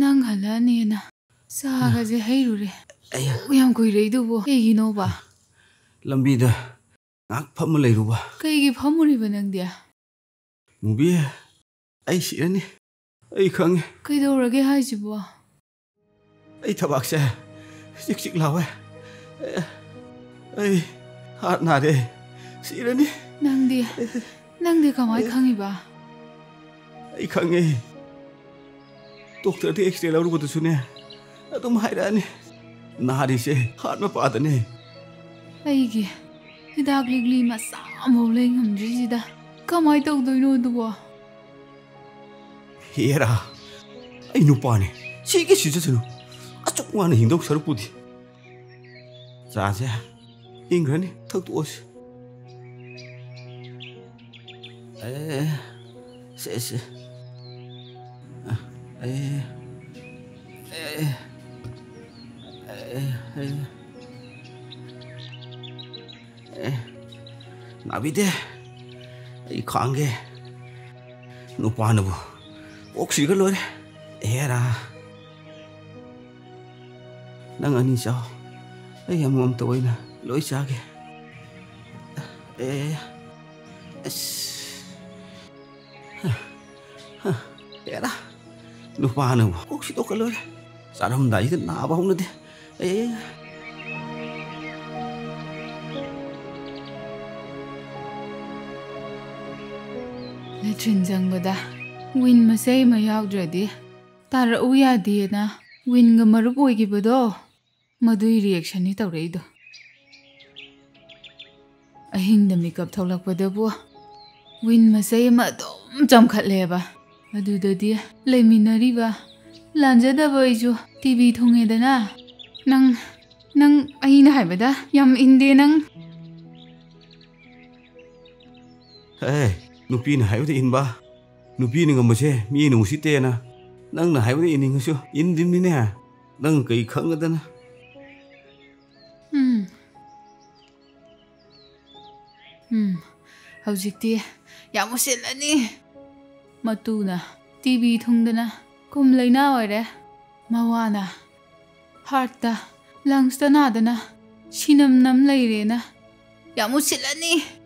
Nang halani na saga je hairure. Uyam kuireidubo kaiginoba. Lambida ngak pham leiruba. Kaigi phamuriba nangdia. Mubi ai sirani. Ai khange. Kaidorage haisibo. Ai thabak se chik lawe. Ai hat na de. Sirani. Nangdi kamai khangiba. Ai khange. Doctor de X-ray lauru bodu sune. Adum hairani. Nari se hat ma padane. Aigi hidak ligli masam hole ngamjida. Kamai tawdoino dubo. Hera. Ai nupane. Sigi sijasunu. Achuk wana hingdok sarupudi. Zaje. Ingrani thaktuos. Se. Nabide ai khange nupanabu oksiga lore era nang ani sao ai amom toina loi chage era nupanabu oksido kalore saram dai na ba hona de Letrin jangbada win masai ma yaudradi tar uya diena win ga marup oigibado madui reaction ni tawreido ahingda makeup tholakpadabu win masai ma dom jamkhatleba adudadi leiminariba lanjadaba isu tv thongedana nang aina haibada yam inde nang Nupi na hayo de inba. Nupi ni ngamase mi nung site na. Nang na hayo de ining so indim ni ne. Nang kai khang da na. Hawjikti yamusilani. Matuna TV thungdana kum leina oire. Mawana hearta lungs ta nadana sinam nam leirena. Yamusilani.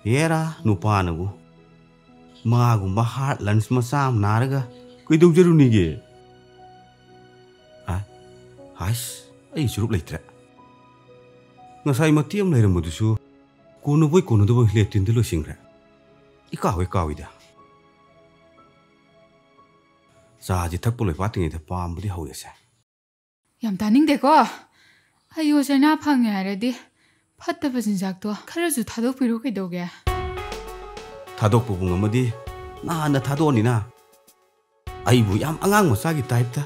Era nupanabu magumba heart lungs masam naraga kuidu jaruni ge hais ai suruk leitra ngasai matiam leiram budusu kono do boy letin de lo singra ikawi da sa ji thak puloi pating de pam budi hawese yam taning de ko ayo sena phang yaradi Fattaba jinjakto kharasu thadok piro kaidoge thadok pu bunga madi na thadoni na ai bu yam angang masa gi type ta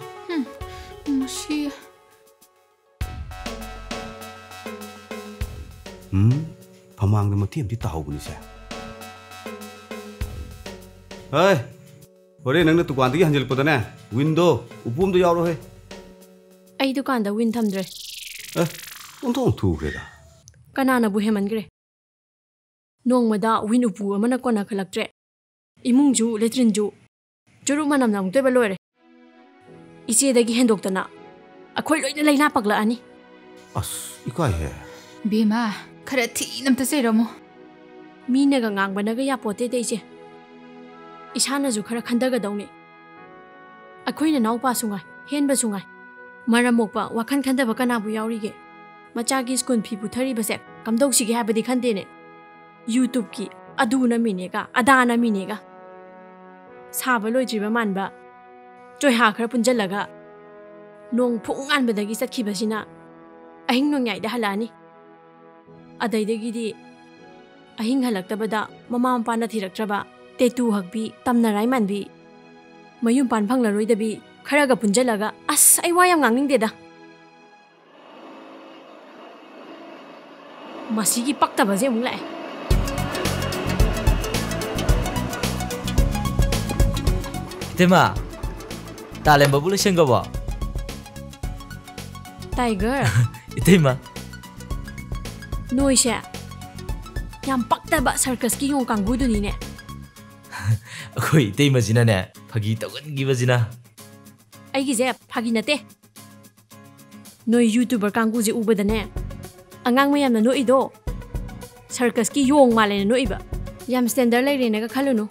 mushi phamang na mati am di taw bu ni se hey hore nang na tukan ti hanjel podana window upum do yawro he ai dukan da win thamdre ontong thu greda Kanana bu hemangre nongmada win upu amana kona khalaktre imungju letrinju juru manam nam te balore ise dagi hendoktana akhoi loina leina pakla ani as ikai he bima khara thi namta seiramo mina ga ngang banaga ya pote te ise isana ju khara khandaga dauni akhoina naupa sungai henba sungai maramokpa wakhan khandaba kana bu yaurige Machagi skun pi puthari base kamdok sigi habadi khande ne YouTube ki aduna minega adana minega saba loi jiba manba choi ha khara punjalaga nong phungan badagi sakhi basina ahing nong yai da halani adai dagi di ahing halaktabada mama mapa na thiraktraba tetu hakbi tamna rai manbi mayum pan phangla roi dabi khara ga punjalaga as ai wayam ngangning deda Masigi pakta baze mula Tema talem babulu senggawa Tiger Tema Noisha Yam pakta ba circus ki yung kanggu dun ne ꯑꯩꯈꯣꯏ ꯏꯇꯩꯃꯁꯤꯅꯅꯦ ꯐꯥꯒꯤ ꯇꯧꯒꯟꯈꯤꯕꯁꯤꯅ ꯑꯩꯒꯤꯁꯦ ꯐꯥꯒꯤ ꯅꯠꯇꯦ ꯅꯣꯏ YouTuber ꯀꯥꯡꯕꯨꯁꯦ ꯎꯕꯗꯅꯦ ꯑꯉꯥꯡ ꯃꯌꯥꯝꯅ ꯅꯣꯛꯏꯗꯣ ꯁꯔꯀꯁꯀꯤ ꯌꯣꯡ ꯃꯥꯜꯂꯦꯅ ꯅꯣꯛꯏꯕ ꯌꯥꯝ ꯁ꯭ꯇꯦꯟꯗꯔ ꯂꯩꯔꯦꯅꯒ ꯈꯜꯂꯨꯅꯨ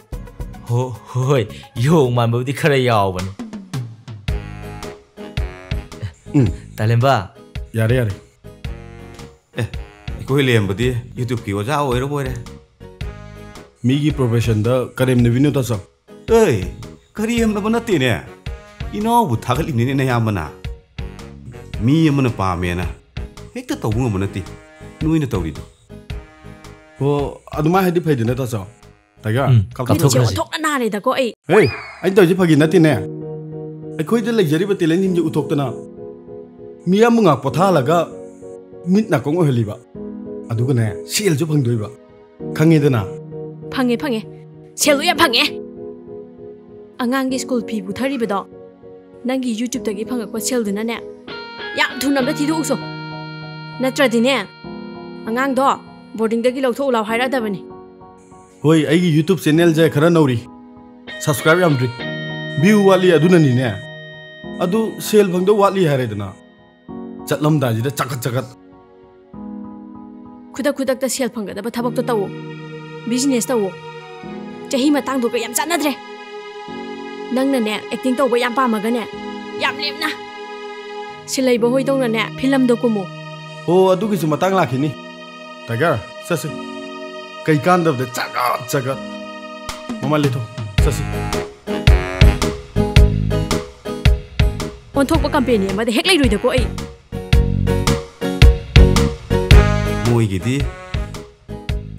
ꯍꯣꯏ ꯌꯣꯡ ꯃꯥꯟꯕꯕꯨꯗꯤ ꯈꯔ ꯌꯥꯎꯕꯅꯤ ꯇꯥꯂꯦꯝꯕ ꯌꯥꯔꯦ ꯌꯥꯔꯦ ꯑꯩꯈꯣꯏ ꯂꯦꯝꯕꯗꯤ ꯌꯨꯇ꯭ꯌꯨꯕꯀꯤ ꯑꯣꯖꯥ ꯑꯣꯏꯔꯕ ꯑꯣꯏꯔꯦ ꯃꯤꯒꯤ ꯄ꯭ꯔꯣꯐꯦꯁꯟꯗ ꯀꯔꯦꯝꯅꯕꯤꯅꯨ ꯇꯥꯆꯧ ꯑꯩ ꯀꯔꯦꯝꯅꯕ ꯅꯠꯇꯦꯅꯦ ꯏꯅꯥꯎꯕꯨ ꯊꯥꯒꯠꯂꯤꯅꯤꯅꯦ ꯑꯌꯥꯝꯕꯅ ꯃꯤ ꯑꯃꯅ ꯄꯥꯝꯃꯦꯅ ꯍꯦꯛꯇ ꯇꯧꯕ ꯉꯝꯕ ꯅꯠꯇꯦ ꯅꯣꯏꯅ ꯇꯧꯔꯤꯗꯣ ꯍꯣ ꯑꯗꯨꯃꯥꯏꯅ ꯍꯥꯏꯗꯤ ꯐꯩꯗꯅ ꯇꯥꯆꯧ ꯇꯥꯏꯒꯔ ꯏꯆꯦ ꯑꯣꯟꯊꯣꯛꯅ ꯅꯥꯔꯦꯗꯀꯣ ꯑꯩ ꯍꯦ ꯑꯩꯅ ꯇꯧꯔꯤꯁꯦ ꯐꯥꯒꯤ ꯅꯠꯇꯦꯅꯦ ꯑꯩꯈꯣꯏꯗ ꯂꯩꯖꯔꯤꯕ ꯇꯦꯂꯦꯟꯁꯤꯡꯁꯦ ꯎꯠꯊꯣꯛꯇꯅ ꯃꯤꯌꯥꯝꯕꯨ ꯉꯥꯛ ꯄꯣꯊꯥꯍꯜꯂꯒ ꯃꯤꯠ ꯅꯥꯀꯣꯡ ꯑꯣꯏꯍꯜꯂꯤꯕ ꯑꯗꯨꯒꯅꯦ ꯁꯦꯜꯁꯨ ꯐꯪꯗꯣꯏꯕ ꯈꯪꯉꯦꯗꯅ ꯐꯪꯉꯦ ꯁꯦꯜꯗꯣ ꯌꯥꯝ ꯐꯪꯉꯦ ꯑꯉꯥꯡꯒꯤ ꯁ꯭ꯀꯨꯜ ꯐꯤ ꯄꯨꯊꯔꯤꯕꯗꯣ ꯅꯪꯒꯤ ꯌꯨꯇ꯭ꯌꯨꯕꯇꯒꯤ ꯐꯪꯉꯛꯄ ꯁꯦꯜꯗꯨꯅꯅꯦ ꯌꯥꯝ ꯊꯨꯅ ꯑꯝꯇ ꯊꯤꯗꯣꯛꯎꯁꯣ ꯅꯠꯇ꯭ꯔꯗꯤꯅꯦ ꯑꯉꯥꯡꯗꯣ ꯕꯣꯔꯗꯤꯡꯗꯒꯤ ꯂꯧꯊꯣꯛꯎ ꯂꯥꯎ ꯍꯥꯏꯔꯛꯑꯗꯕꯅꯤ ꯍꯣꯏ ꯑꯩꯒꯤ ꯌꯨꯇ꯭ꯌꯨꯕ ꯆꯦꯅꯦꯜꯁꯦ ꯈꯔ ꯅꯧꯔꯤ ꯁꯕꯁꯀ꯭ꯔꯥꯏꯕ ꯌꯥꯝꯗ꯭ꯔꯤ ꯚ꯭ꯌꯨ ꯋꯥꯠꯂꯤ ꯑꯗꯨꯅꯅꯤꯅꯦ ꯑꯗꯨ ꯁꯦꯜ ꯐꯪꯗꯧ ꯋꯥꯠꯂꯤ ꯍꯥꯏꯔꯦꯗꯅ ꯆꯠꯂꯝꯗꯥꯏꯁꯤꯗ ꯆꯀꯠ ꯈꯨꯗꯛꯇ ꯁꯦꯜ ꯐꯪꯒꯗꯕ ꯊꯕꯛꯇꯣ ꯇꯧꯋꯣ ꯕꯤꯖꯤꯅꯦꯁ ꯇꯧꯋꯣ ꯆꯍꯤ ꯃꯇꯥꯡꯗꯨꯒ ꯌꯥꯝ ꯆꯥꯟꯅꯗ꯭ꯔꯦ ꯅꯪꯅꯅꯦ ꯑꯦꯛꯇꯤꯡ ꯇꯧꯕ ꯌꯥꯝ ꯄꯥꯝꯃꯒꯅꯦ ꯌꯥꯝ ꯂꯦꯝꯅ ꯁꯤꯂꯩꯕ ꯍꯣꯏꯗꯧꯅꯅꯦ ꯐꯤꯂꯝꯗꯣ ꯀꯨꯝꯃꯣ ꯑꯣ ꯑꯗꯨꯒꯤꯁꯨ ꯃꯇꯥꯡ ꯂꯥꯛꯈꯤꯅꯤ ꯇꯥꯏꯒꯔ ꯆꯠꯁꯤ ꯀꯩ ꯀꯥꯟꯗꯕꯗ ꯆꯒꯠ ꯃꯃꯜ ꯂꯩꯊꯣ ꯆꯠꯁꯤ ꯑꯣꯟꯊꯣꯛꯄ ꯀꯝꯄꯦꯅꯤ ꯑꯃꯗ ꯍꯦꯛ ꯂꯩꯔꯣꯏꯗꯀꯣ ꯑꯩ ꯃꯣꯏꯒꯤꯗꯤ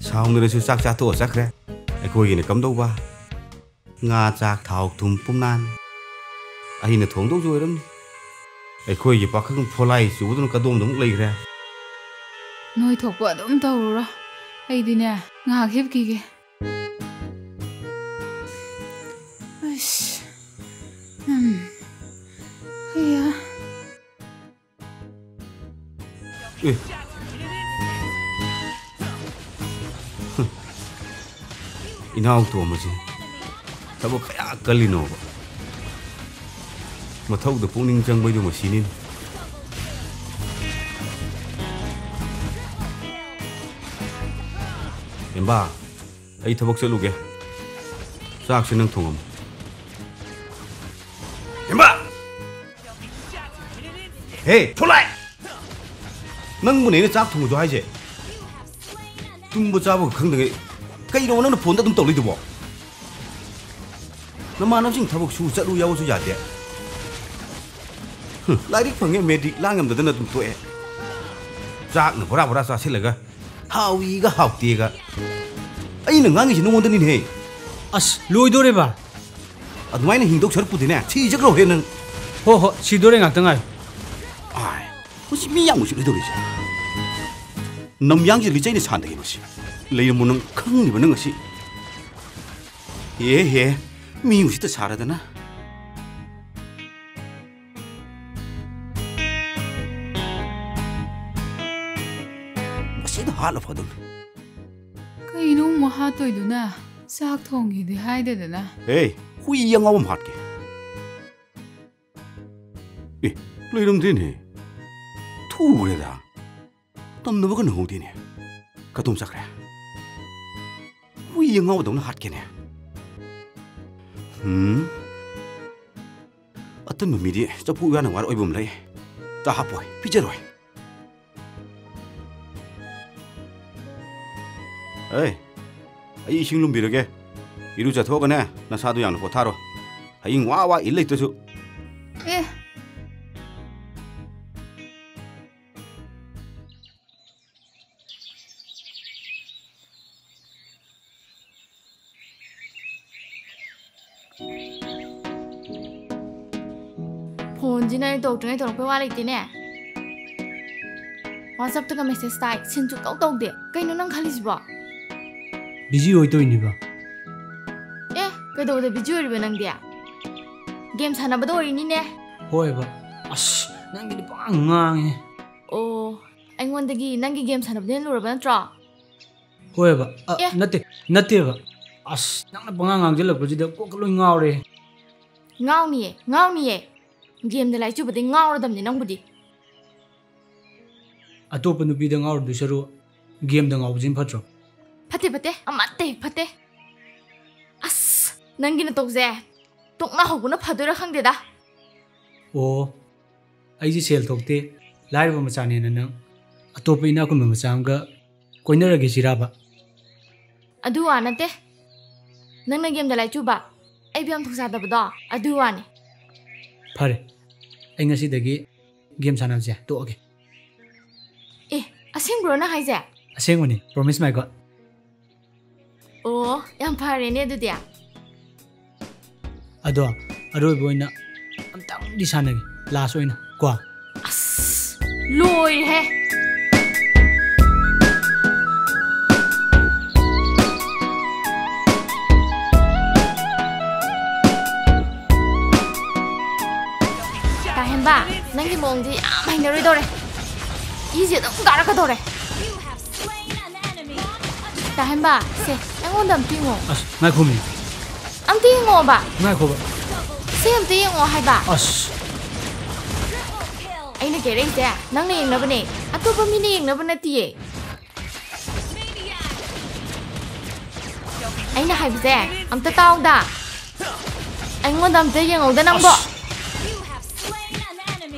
ꯁꯥꯎꯅꯔꯁꯨ ꯆꯥꯛ ꯆꯥꯊꯣꯛꯑ ꯆꯠꯈ꯭ꯔꯦ ꯑꯩꯈꯣꯏꯒꯤꯅ ꯀꯝꯗꯧꯕ ꯉꯥ ꯆꯥꯛ ꯊꯥꯎ ꯊꯨꯝ ꯄꯨꯝꯅꯥꯟ ꯑꯩꯅ ꯊꯣꯡꯗꯧꯁꯨ ꯑꯣꯏꯔꯝꯅꯤ ꯑꯩꯈꯣꯏꯒꯤ ꯄꯥꯈꯪ ꯐꯣꯂꯥꯏ ꯆꯨꯕꯗꯨꯅ ꯀꯗꯣꯝꯗ ꯑꯃꯨꯛ ꯂꯩꯈ꯭ꯔꯦ ꯅꯣꯏ ꯊꯣꯛꯄ ꯑꯗꯨꯝ ꯇꯧꯔꯨꯔꯣ ꯑꯩꯗꯤꯅꯦ ꯉꯥꯏꯍꯥꯛ ꯍꯤꯞꯈꯤꯒꯦ ꯍꯩꯌꯥ ꯏꯅꯥꯎ ꯇꯣꯝꯕꯁꯦ ꯊꯕꯛ ꯀꯌꯥ ꯀꯜꯂꯤꯅꯣꯕ ꯃꯊꯧꯗ ꯄꯨꯛꯅꯤꯡ ꯆꯪꯕꯩꯗꯨ ꯃꯁꯤꯅꯤ ꯏꯝꯕꯥ ꯑꯩ ꯊꯕꯛ ꯆꯠꯂꯨꯒꯦ ꯆꯥꯛꯁꯦ ꯅꯪ ꯊꯣꯡꯉꯝꯃꯨ ꯏꯝꯕꯥ ꯍꯦ ꯊꯣꯂꯥꯏ ꯅꯪꯕꯨꯅꯦ ꯑꯩꯅ ꯆꯥꯛ ꯊꯣꯡꯉꯨꯁꯨ ꯍꯥꯏꯁꯦ ꯇꯨꯝꯕ ꯆꯥꯕꯒ ꯈꯪꯗꯉꯩ ꯀꯩꯅꯣ ꯅꯪꯅ ꯐꯣꯟꯗ ꯑꯗꯨꯝ ꯇꯧꯂꯩꯗꯨꯕꯣ ꯅꯃꯥꯟꯅꯕꯁꯤꯡ ꯊꯕꯛ ꯁꯨ ꯆꯠꯂꯨ ꯌꯥꯎꯕꯁꯨ ꯌꯥꯗꯦ ꯂꯥꯏꯔꯤꯛ ꯐꯪꯉꯦ ꯃꯦꯗꯤꯛ ꯂꯥꯡꯉꯝꯗꯗꯅ ꯑꯗꯨꯝ ꯇꯣꯛꯑꯦ ꯆꯥꯛꯅ ꯕꯣꯔꯥ ꯆꯥꯁꯤꯜꯂꯒ ꯍꯥꯎꯏꯒ ꯍꯥꯎꯇꯦꯒ ꯑꯩꯅ ꯉꯥꯡꯉꯤꯁꯤ ꯅꯉꯣꯟꯗꯅꯤꯅꯦꯍꯦ ꯑꯁ ꯂꯣꯏꯗꯣꯔꯦꯕ ꯑꯗꯨꯃꯥꯏꯅ ꯍꯤꯡꯗꯧ ꯁꯔꯨꯛꯄꯨꯗꯤꯅꯦ ꯁꯤꯖꯈ꯭ꯔꯣꯍꯦ ꯅꯪ ꯍꯣ ꯁꯤꯗꯣꯔꯦ ꯉꯥꯛꯇ ꯉꯥꯏ ꯑꯥꯏ ꯃꯁꯤ ꯃꯤ ꯌꯥꯝ ꯎꯁꯤꯠꯂꯣꯏꯗꯧꯔꯤꯁꯦ ꯅꯝꯌꯥꯡꯁꯦ ꯂꯤꯆꯩꯅ ꯁꯥꯟꯗꯒꯤ ꯃꯁꯤ ꯂꯩꯔꯝꯃꯣ ꯅꯪ ꯈꯪꯉꯤꯕ ꯅꯪ ꯉꯁꯤ ꯍꯦ ꯃꯤ ꯎꯁꯤꯠꯇ ꯁꯥꯔꯗꯅ ꯃꯁꯤꯗ ꯍꯥꯠꯂ ꯐꯗꯧꯅꯤ ꯀꯩꯅꯣ ꯑꯃꯨꯛ ꯍꯥꯠꯇꯣꯏꯗꯨꯅ ꯆꯥꯛ ꯊꯣꯡꯒꯤꯗꯤ ꯍꯥꯏꯗꯗꯅ ꯍꯦ ꯍꯨꯏ ꯑꯉꯥꯎꯕ ꯑꯃ ꯍꯥꯠꯀꯦ ꯂꯩꯔꯝꯗ꯭ꯔꯦꯅꯦ ꯊꯨꯈ꯭ꯔꯦꯗ ꯇꯝꯅꯕꯒ ꯅꯪꯍꯧꯗꯦꯅꯦ ꯀꯗꯣꯝ ꯆꯠꯈ꯭ꯔꯦ ꯍꯨꯏ ꯑꯉꯥꯎꯕꯗꯧꯅ ꯍꯥꯠꯀꯦꯅꯦ ꯑꯇꯟꯕ ꯃꯤꯗꯤ ꯆꯐꯨ ꯎꯌꯥꯟ ꯋꯥꯔ ꯑꯣꯏꯕ ꯑꯃ ꯂꯩ ꯇꯥ ꯍꯥꯞꯄꯣꯏ ꯄꯤꯖꯔꯣꯏ ꯑꯩ ꯏꯁꯤꯡ ꯂꯨꯝꯕꯤꯔꯒꯦ ꯏꯔꯨꯖꯊꯣꯛꯑꯒꯅꯦ ꯅꯁꯥꯗꯣ ꯌꯥꯝꯅ ꯄꯣꯊꯥꯔꯣ ꯍꯌꯦꯡ ꯋꯥ ꯏꯜ ꯂꯩꯇ꯭ꯔꯁꯨ ꯐꯣꯟꯁꯤꯅ ꯑꯩ ꯇꯧꯗ꯭ꯔꯤꯉꯩ ꯇꯧꯔꯛꯄꯩ ꯋꯥ ꯂꯩꯇꯦꯅꯦ ꯋꯥꯆꯞꯇꯒ ꯃꯦꯁꯦꯖ ꯇꯥꯏ ꯁꯤꯟꯁꯨ ꯇꯧꯗꯦ ꯀꯩꯅꯣ ꯅꯪ ꯈꯜꯂꯤꯁꯤꯕꯣ ꯕꯤꯖꯤ ꯑꯣꯏꯗꯣꯏꯅꯤꯕ ꯀꯩꯗꯧꯕꯗ ꯕꯤꯖꯤ ꯑꯣꯏꯔꯤꯕ ꯅꯪꯗꯤ ꯒꯦꯝ ꯁꯥꯟꯅꯕꯗ ꯑꯣꯏꯔꯤꯅꯤꯅꯦ ꯍꯣꯏꯕ ꯑꯁ ꯅꯪꯒꯤꯗꯤ ꯄꯥꯡ ꯉꯥꯡꯉꯦ ꯑꯣ ꯑꯩꯉꯣꯟꯗꯒꯤ ꯅꯪꯒꯤ ꯒꯦꯝ ꯁꯥꯟꯅꯕꯗ ꯍꯦꯟꯅ ꯂꯨꯔꯕ ꯅꯠꯇ꯭ꯔꯣ ꯍꯣꯏꯕ ꯅꯠꯇꯦꯕ ꯑꯁ ꯅꯪꯅ ꯄꯉꯥꯡ ꯉꯥꯡꯖꯜꯂꯛꯄꯁꯤꯗ ꯀꯣꯛꯀ ꯂꯣꯏ ꯉꯥꯎꯔꯦ ꯉꯥꯎꯅꯤꯌꯦ ꯉꯥꯎꯅꯤꯌꯦ ꯒꯦꯝꯗ ꯂꯥꯏꯆꯨꯕꯗꯤ ꯉꯥꯎꯔꯗꯝꯅꯤ ꯅꯪꯕꯨꯗꯤ ꯑꯇꯣꯞꯄ ꯅꯨꯄꯤꯗ ꯉꯥꯎꯔꯗꯨ ꯁꯔꯨ ꯒꯦꯝꯗ ꯉꯥꯎꯕꯁꯤꯅ ꯐꯠꯇ꯭ꯔꯣ ꯐꯠꯇꯦ ꯐꯠꯇꯦ ꯑꯃꯠꯇ ꯍꯦꯛ ꯐꯠꯇꯦ ꯑꯁ ꯅꯪꯒꯤ ꯅꯇꯧꯁꯦ ꯇꯣꯛꯅꯍꯧꯕꯅ ꯐꯗꯣꯏꯔꯥ ꯈꯪꯗꯦꯗ ꯑꯣ ꯑꯩꯁꯦ ꯁꯦꯜ ꯊꯣꯛꯇꯦ ꯂꯥꯏꯔꯕ ꯃꯆꯥꯅꯦꯅ ꯅꯪ ꯑꯇꯣꯞꯄ ꯏꯅꯥꯛ ꯈꯨꯟꯕ ꯃꯆꯥ ꯑꯃꯒ ꯀꯣꯏꯅꯔꯒꯦ ꯁꯤꯔꯥꯕ ꯑꯗꯨ ꯋꯥ ꯅꯠꯇꯦ ꯅꯪꯅ ꯒꯦꯝꯗ ꯂꯥꯏꯆꯨꯕ ꯑꯩꯕꯨ ꯌꯥꯝ ꯊꯧꯁꯥꯗꯕꯗꯣ ꯑꯗꯨ ꯋꯥꯅꯤ ꯐꯔꯦ ꯑꯩ ꯉꯁꯤꯗꯒꯤ ꯒꯦꯝ ꯁꯥꯟꯅꯕꯁꯦ ꯇꯣꯛꯑꯒꯦ ꯑꯦ ꯑꯁꯦꯡꯕ꯭ꯔꯣ ꯅꯪ ꯍꯥꯏꯁꯦ ꯑꯁꯦꯡꯕꯅꯤ ꯄ꯭ꯔꯣꯃꯤꯁ ꯃꯥꯏ ꯒꯣꯠ ꯑꯣ ꯌꯥꯝ ꯐꯔꯦꯅꯦ ꯑꯗꯨꯗꯤ ꯑꯗꯣ ꯑꯔꯣꯏꯕ ꯑꯣꯏꯅ ꯑꯝꯇꯪꯗꯤ ꯁꯥꯟꯅꯒꯦ ꯂꯥꯁ ꯑꯣꯏꯅ ꯀꯣ ꯑꯁ ꯂꯣꯏꯔꯦꯍꯦ ꯇꯥꯍꯦꯟꯕ ꯅꯪꯒꯤ ꯃꯑꯣꯡꯗꯤ ꯌꯥꯝ ꯍꯩꯅꯔꯣꯏꯗꯧꯔꯦ 이제 너무 가라가더래. 다행바, 세, 앵온도 안 띵어. 아스, 나 고민. 안 띵어 봐. 나 고봐. 세, 안 띵어 해봐. 아스. 아이는 걔래 이제, 낭내 읽나보네. 아 또 범인이 읽나보네 뒤에. 아이는 하이비제, 암따 따온다. 앵온도 안 띵어 낭보.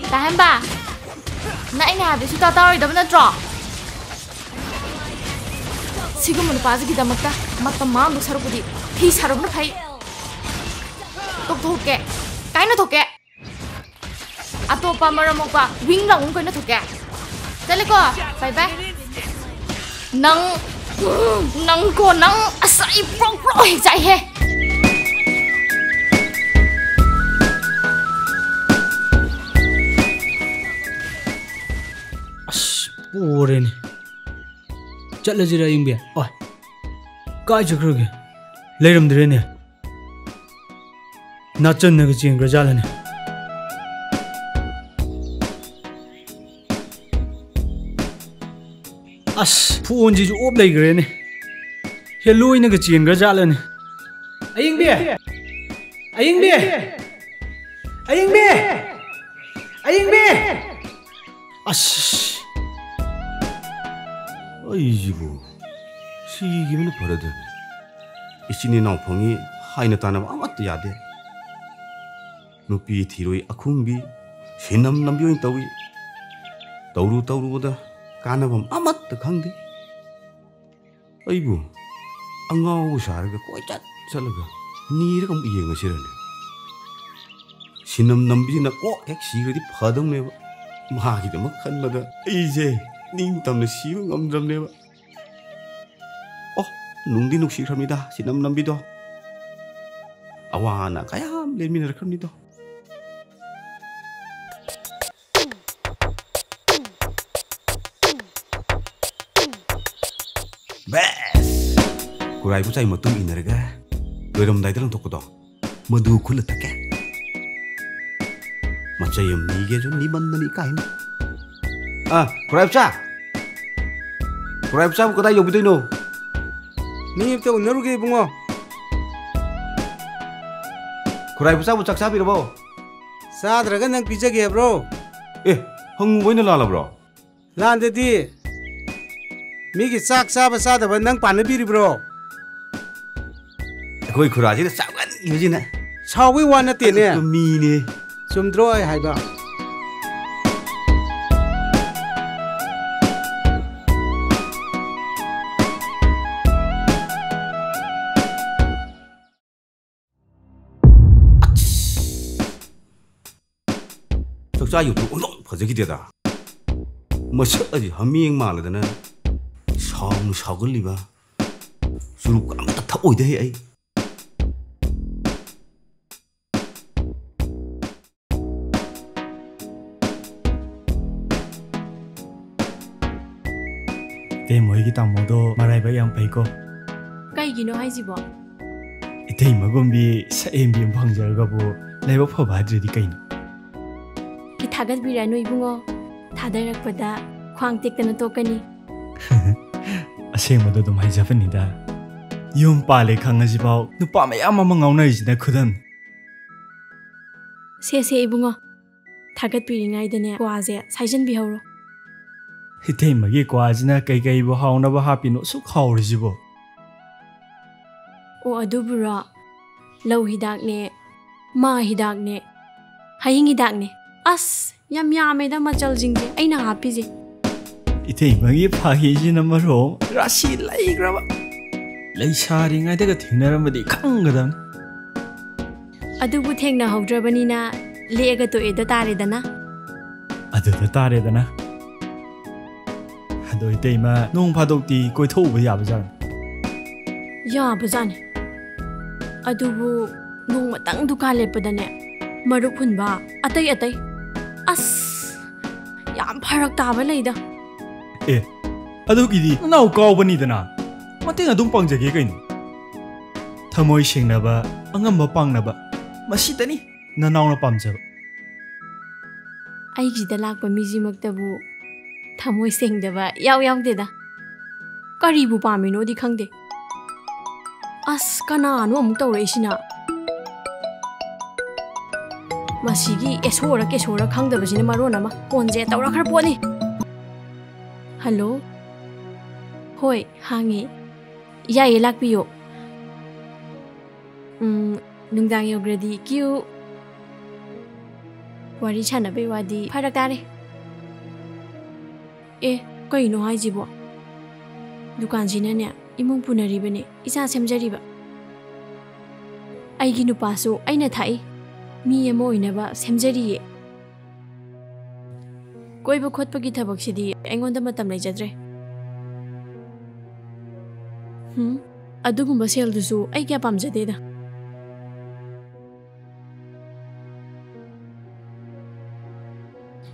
다행바. 나 이네 하비 수다 따로이다면 너죠? 지금은 빠지기다 먹다 맞다 마음도 사로보디 피 사로보는 파이 똑 도게 까이나 도게 아또빠 말아 먹봐 윙랑 온 거이나 도게 잘리고 바이바이 낭고 낭 아싸이 프롱프롱 해자해 오래네. 잘라지라 임비야. 어. 까이죠 그러게. 레름들이네. 나전 내가 지금 그 잘라네. 아씨, 부온지 옵레이 그래네. 헬로이는 그 지금 그 잘라네. 아잉비. 아잉비. 아잉비. 아잉비. 아씨. 아이고, 시기면 버려도 이신이 나오펑이 하이나 따나 아무것도 야돼. 누피 뒤로이 아쿵비 신남 남비오인 따위 떠루보다 까나범 아무것도 강대. 아이고, 안가오고 사르가 꼬이짝 살라가 니르가 이행을 싫어네. 신남 남비나 꼭 핵시그리 파동내봐. 마기도 막 한마다 이제 닝땀내 시용 엄점내봐. 눅디 눅시랍니다. 신남 남비도 아와나 가얌 레미나를 합니다. 베스 구라이부 짜이 못tum 이너가 그럼다이들은 독고도 모두 굴렀다게 맞자염 니게 좀 니만나니 까이나 아 구라이부짜 구라이부짜 그다 여기도이노 니 입도 너르게 붕어 구라이부짜 부착 사비로보 사드라가 난 피자게 브로 에 흥보이는 라라브로 란데디 미기 싹 사바 사다바 난 빠느비리 브로 거기 그라지는 싸간 이거지네 사위 와나 때네 그 미네 좀 들어야 하이바 적자 유튜브 운동 버저기 되다 뭐셔지 한미행 말하더는 성 사글리바 주로 까마다 타 오이대 해 때 모이기 땅모도 말아봐 양 페이고 까이기노 하이지보 이때 먹음비 사엠비 방절가부 내가 퍼봐드리디 까이노 이 타갓비라노 이붕어 다다락보다 광택되는 똑까니 아세모도 좀 하이자입니다 ꯌꯨꯝ ꯄꯥꯜꯂꯦ ꯈꯪꯉꯁꯤꯐꯥꯎ ꯅꯨꯄꯥ ꯃꯌꯥꯝ ꯑꯃ ꯉꯥꯎꯅꯔꯤꯁꯤꯅ ꯈꯨꯗꯝ ꯁꯦ ꯏꯕꯨꯡꯉꯣ ꯊꯥꯒꯠꯄꯤꯔꯤꯉꯩꯗꯅꯦ ꯀ꯭ꯋꯥꯁꯦ ꯁꯥꯏꯖꯟꯕꯤꯍꯧꯔꯣ ꯏꯇꯩꯃꯒꯤ ꯀ꯭ꯋꯥꯁꯤꯅ ꯀꯩꯀꯩꯕꯨ ꯍꯥꯎꯅꯕ ꯍꯥꯞꯄꯤꯅꯣ ꯁꯨꯛ ꯍꯥꯎꯔꯤꯁꯤꯕꯣ ꯑꯣ ꯑꯗꯨꯕꯨꯔꯣ ꯂꯧ ꯍꯤꯗꯥꯛꯅꯦ ꯃꯥ ꯍꯤꯗꯥꯛꯅꯦ ꯍꯌꯤꯡ ꯍꯤꯗꯥꯛꯅꯦ ꯑꯁ ꯌꯥꯝ ꯌꯥꯝꯃꯦꯗ ꯃꯆꯜꯁꯤꯡꯁꯦ ꯑꯩꯅ ꯍꯥꯞꯄꯤꯁꯦ 이태임이 파기지는 말로 라시 라이그라바 레이사링아이다가 팅나라마디 강가담 ꯑꯗꯨꯕꯨ ꯊꯦꯡꯅꯍꯧꯗ꯭ꯔꯕꯅꯤꯅ ꯂꯦꯛꯑꯒ ꯇꯣꯛꯑꯦꯗꯣ ꯇꯥꯔꯦꯗꯅ ꯑꯗꯨꯗ ꯇꯥꯔꯦꯗꯅ ꯑꯗꯣ 이태임아 ꯅꯣꯡ ꯐꯥꯗꯣꯛꯇꯤ ꯀꯣꯏꯊꯣꯛꯎꯕ ꯌꯥꯕꯖꯥꯠꯅꯤ ꯌꯥꯕꯖꯥꯠꯅꯤ ꯑꯗꯨꯕꯨ ꯅꯣꯡꯃꯇꯪ ꯗꯨꯀꯥꯟ ꯂꯦꯞꯄꯗꯅꯦ ꯃꯔꯨꯞ ꯍꯨꯟꯕ ꯑꯇꯩ ꯑꯁ ꯌꯥꯝ ꯐꯔꯛ ꯇꯥꯕ ꯂꯩꯗ ꯑꯦ ꯑꯗꯨꯒꯤꯗꯤ ꯅꯅꯥꯎ ꯀꯥꯎꯕꯅꯤꯗꯅ ꯃꯇꯦꯡ ꯑꯗꯨꯝ ꯄꯥꯡꯖꯒꯦ ꯀꯩꯅꯣ ꯊꯃꯣꯏ ꯁꯦꯡꯅꯕ ꯑꯉꯝꯕ ꯄꯥꯡꯅꯕ ꯃꯁꯤꯗꯅꯤ ꯅꯅꯥꯎꯅ ꯄꯥꯝꯖꯕ ꯑꯩꯒꯤꯗ ꯂꯥꯛꯄ ꯃꯤꯁꯤꯃꯛꯇꯕꯨ ꯊꯃꯣꯏ ꯁꯦꯡꯗꯕ ꯌꯥꯎꯗꯦꯗ ꯀꯔꯤꯕꯨ ꯄꯥꯝꯃꯤꯅꯣꯗꯤ ꯈꯪꯗꯦ ꯑꯁ ꯀꯅꯥꯅꯣ ꯑꯃꯨꯛ ꯇꯧꯔꯛꯏꯁꯤꯅ ꯃꯁꯤꯒꯤ ꯑꯦꯁꯣꯔ ꯀꯦꯁꯣꯔ ꯈꯪꯗꯕꯁꯤꯅ ꯃꯔꯣꯟ ꯑꯃ ꯐꯣꯟꯁꯦ ꯇꯧꯔꯛꯈ꯭ꯔ ꯄꯣꯠꯅꯤ ꯍꯜꯂꯣ ꯍꯣꯏ ꯍꯥꯡꯉꯦ ꯌꯥꯏꯌꯦ ꯂꯥꯛꯄꯤꯌꯣ ꯅꯨꯡꯗꯥꯡ ꯌꯧꯈ꯭ꯔꯗꯤ ꯀ꯭ꯌꯨ ꯋꯥꯔꯤ ꯁꯥꯟꯅꯕꯩ ꯋꯥꯗꯤ ꯐꯔꯛ ꯇꯥꯔꯦ ꯑꯦ ꯀꯩꯅꯣ ꯍꯥꯏꯁꯤꯕꯣ ꯗꯨꯀꯥꯟꯁꯤꯅꯅꯦ ꯏꯃꯨꯡ ꯄꯨꯅꯔꯤꯕꯅꯦ ꯏꯆꯥ ꯁꯦꯝꯖꯔꯤꯕ ꯑꯩꯒꯤ ꯅꯨꯄꯥꯁꯨ ꯑꯩꯅ ꯊꯥꯛꯏ ꯃꯤ ꯑꯃ ꯑꯣꯏꯅꯕ ꯁꯦꯝꯖꯔꯤꯌꯦ ꯀꯣꯏꯕ ꯈꯣꯠꯄꯒꯤ ꯊꯕꯛꯁꯤꯗꯤ ꯑꯩꯉꯣꯟꯗ ꯃꯇꯝ ꯂꯩꯖꯗ꯭ꯔꯦ ꯑꯗꯨꯒꯨꯝꯕ ꯁꯦꯜꯗꯨꯁꯨ ꯑꯩ ꯀꯌꯥ ꯄꯥꯝꯖꯗꯦꯗ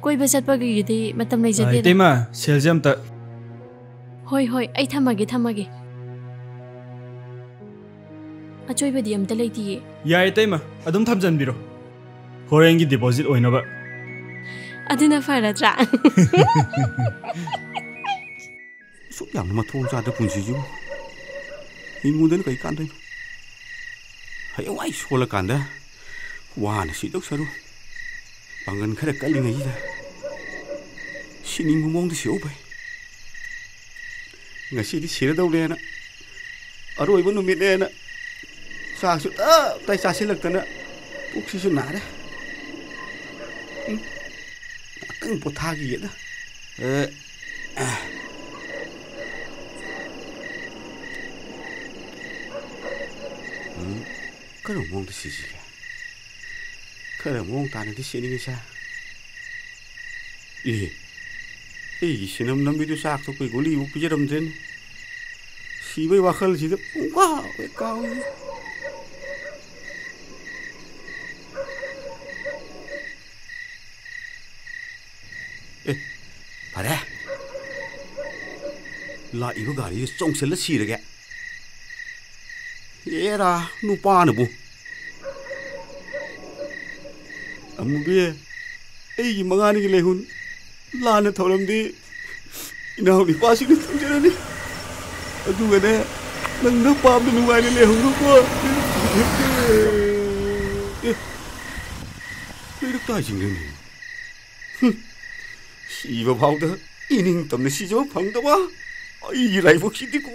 ꯀꯣꯏꯕ ꯆꯠꯄꯒꯤꯗꯤ ꯃꯇꯝ ꯂꯩꯖꯗꯦꯗ 이태임아 셀지 ꯑꯝꯇ ꯍꯣꯏ ꯑꯩ ꯊꯝꯃꯒꯦ ꯑꯆꯣꯏꯕꯗꯤ ꯑꯝꯇ ꯂꯩꯇꯤꯌꯦ ꯌꯥꯏ 이태임아 ꯑꯗꯨꯝ ꯊꯝꯖꯟꯕꯤꯔꯣ ꯍꯣꯔꯦꯟꯒꯤ ꯗꯤꯄꯣꯖꯤꯠ ꯑꯣꯏꯅꯕ ꯑꯗꯨꯅ ꯐꯔꯗ꯭ꯔꯥ ꯁꯨꯛ ꯌꯥꯝꯅ ꯃꯊꯣꯡ ꯆꯥꯗ ꯄꯨꯟꯁꯤꯁꯤꯕꯨ ꯍꯤꯡꯉꯨꯗꯅ ꯀꯩ ꯀꯥꯟꯗꯣꯏꯅꯣ ꯍꯌꯦꯡꯋꯥꯏ ꯁꯣꯜꯂꯀꯥꯟꯗ ꯋꯥꯅ ꯁꯤꯗꯧ ꯁꯔꯨ ꯄꯥꯡꯒꯟ ꯈꯔ ꯀꯜꯂꯤꯉꯩꯁꯤꯗ 시닝 구멍도 시오바이 ngasi디 시르다우레나 아로이번 놈이네나 싹수 따이 짜실럭더나 혹시수 나래 땡 보타기게다 그럼 몽도 시지게 그래 몽 따는데 시닝이샤 예 이 신음 남비도 싹도 그고 리우 피저럼든 시베 와클지도 와 왜까우 에 바래 라 이거 가리 쫑셀라 시르게 얘라 누빠는 뭐 아무비에 에이 망하는 레훈 라는 더럼디 이나우리 빠시는 통제라니 아주가네 넌 밤도 누가니 레훈 거 이렇게 하시는 시바 바우다 이닝 덤네 시저 방다봐 이 라이브 시디고